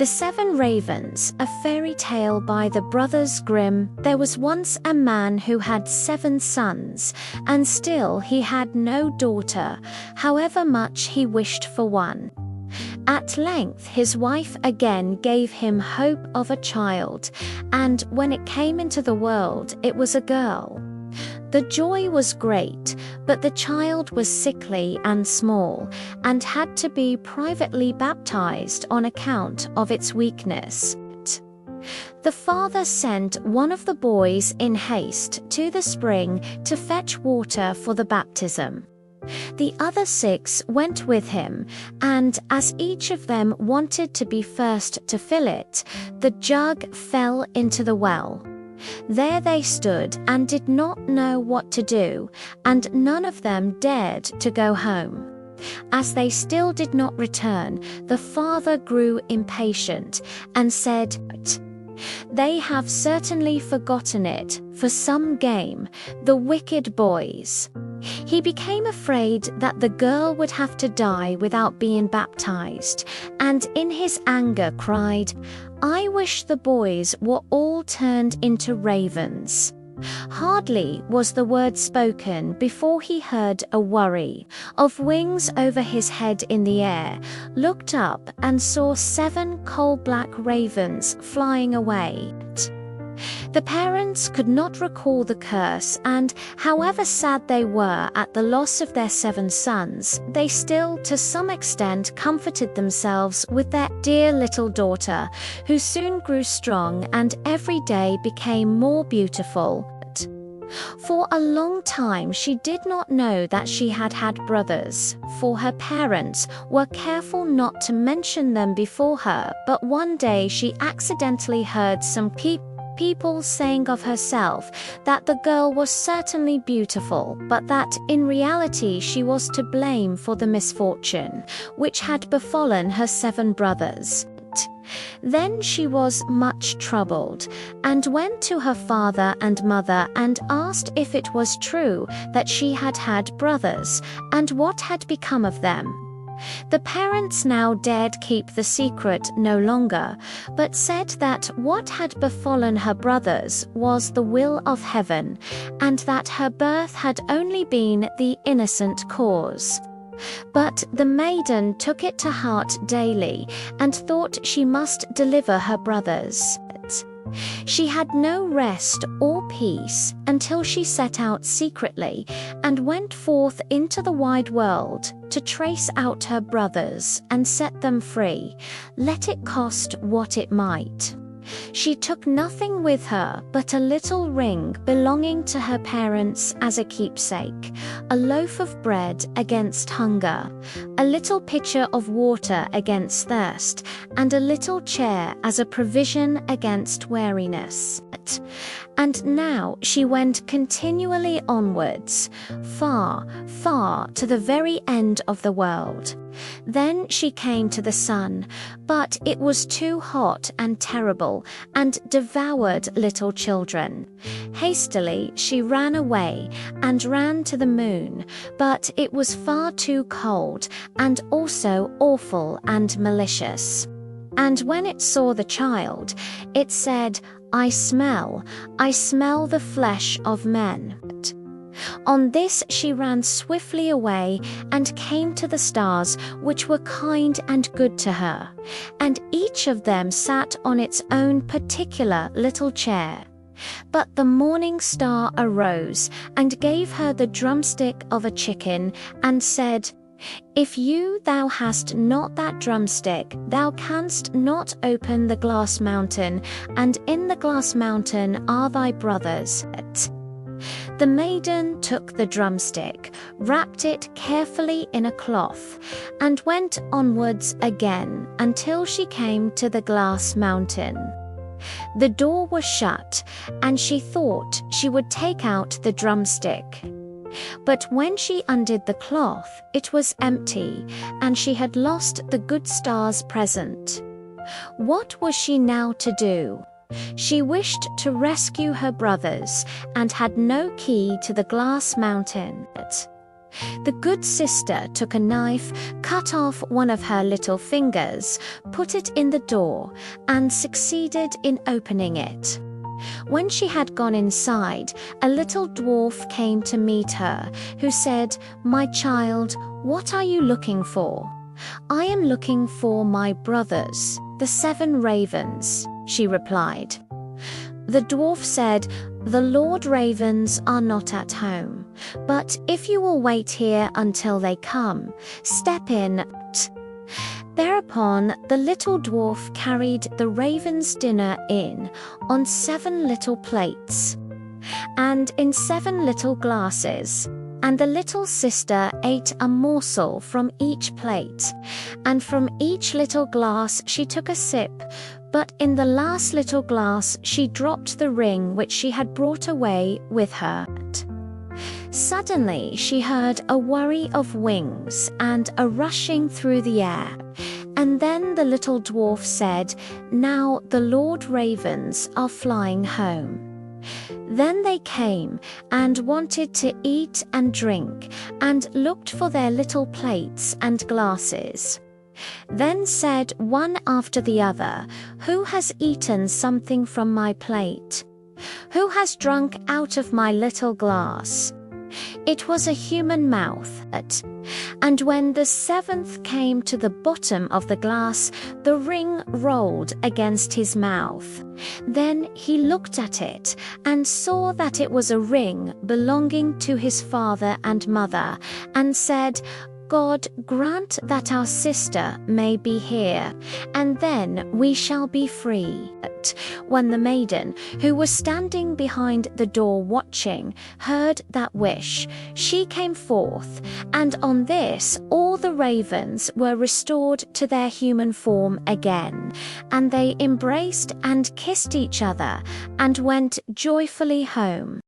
The Seven Ravens, a fairy tale by the Brothers Grimm. There was once a man who had 7 sons, and still he had no daughter, however much he wished for one. At length his wife again gave him hope of a child, and when it came into the world, it was a girl. The joy was great, but the child was sickly and small, and had to be privately baptized on account of its weakness. The father sent one of the boys in haste to the spring to fetch water for the baptism. The other 6 went with him, and as each of them wanted to be first to fill it, the jug fell into the well. There they stood and did not know what to do, and none of them dared to go home. As they still did not return, the father grew impatient and said, "They have certainly forgotten it for some game, the wicked boys." He became afraid that the girl would have to die without being baptized, and in his anger cried, "I wish the boys were all turned into ravens." Hardly was the word spoken before he heard a worry of wings over his head in the air, looked up and saw 7 coal-black ravens flying away. The parents could not recall the curse, and however sad they were at the loss of their 7 sons, they still to some extent comforted themselves with their dear little daughter, who soon grew strong and every day became more beautiful. For a long time she did not know that she had had brothers, for her parents were careful not to mention them before her, but one day she accidentally heard some people saying of herself that the girl was certainly beautiful, but that in reality she was to blame for the misfortune which had befallen her 7 brothers. Then she was much troubled, and went to her father and mother and asked if it was true that she had had brothers, and what had become of them. The parents now dared keep the secret no longer, but said that what had befallen her brothers was the will of heaven, and that her birth had only been the innocent cause. But the maiden took it to heart daily, and thought she must deliver her brothers. She had no rest or peace until she set out secretly and went forth into the wide world to trace out her brothers and set them free, let it cost what it might. She took nothing with her but a little ring belonging to her parents as a keepsake, a loaf of bread against hunger, a little pitcher of water against thirst, and a little chair as a provision against weariness. And now she went continually onwards, far, far to the very end of the world. Then she came to the sun, but it was too hot and terrible, and devoured little children. Hastily she ran away, and ran to the moon, but it was far too cold, and also awful and malicious. And when it saw the child, it said, I smell the flesh of men." On this she ran swiftly away, and came to the stars, which were kind and good to her, and each of them sat on its own particular little chair. But the morning star arose, and gave her the drumstick of a chicken, and said, "If thou hast not that drumstick, thou canst not open the glass mountain, and in the glass mountain are thy brothers." The maiden took the drumstick, wrapped it carefully in a cloth, and went onwards again until she came to the glass mountain. The door was shut, and she thought she would take out the drumstick. But when she undid the cloth, it was empty, and she had lost the good star's present. What was she now to do? She wished to rescue her brothers, and had no key to the glass mountain. The good sister took a knife, cut off one of her little fingers, put it in the door, and succeeded in opening it. When she had gone inside, a little dwarf came to meet her, who said, "My child, what are you looking for?" "I am looking for my brothers, the 7 ravens," she replied. The dwarf said, "The Lord Ravens are not at home, but if you will wait here until they come, step in." Thereupon the little dwarf carried the ravens' dinner in on 7 little plates, and in 7 little glasses, and the little sister ate a morsel from each plate, and from each little glass she took a sip, but in the last little glass she dropped the ring which she had brought away with her. Suddenly she heard a worry of wings and a rushing through the air, and then the little dwarf said, "Now the Lord Ravens are flying home." Then they came and wanted to eat and drink, and looked for their little plates and glasses. Then said one after the other, "Who has eaten something from my plate? Who has drunk out of my little glass?" It was a human mouth. And when the 7th came to the bottom of the glass, the ring rolled against his mouth. Then he looked at it and saw that it was a ring belonging to his father and mother, and said, "God grant that our sister may be here, and then we shall be free." When the maiden, who was standing behind the door watching, heard that wish, she came forth, and on this all the ravens were restored to their human form again, and they embraced and kissed each other, and went joyfully home.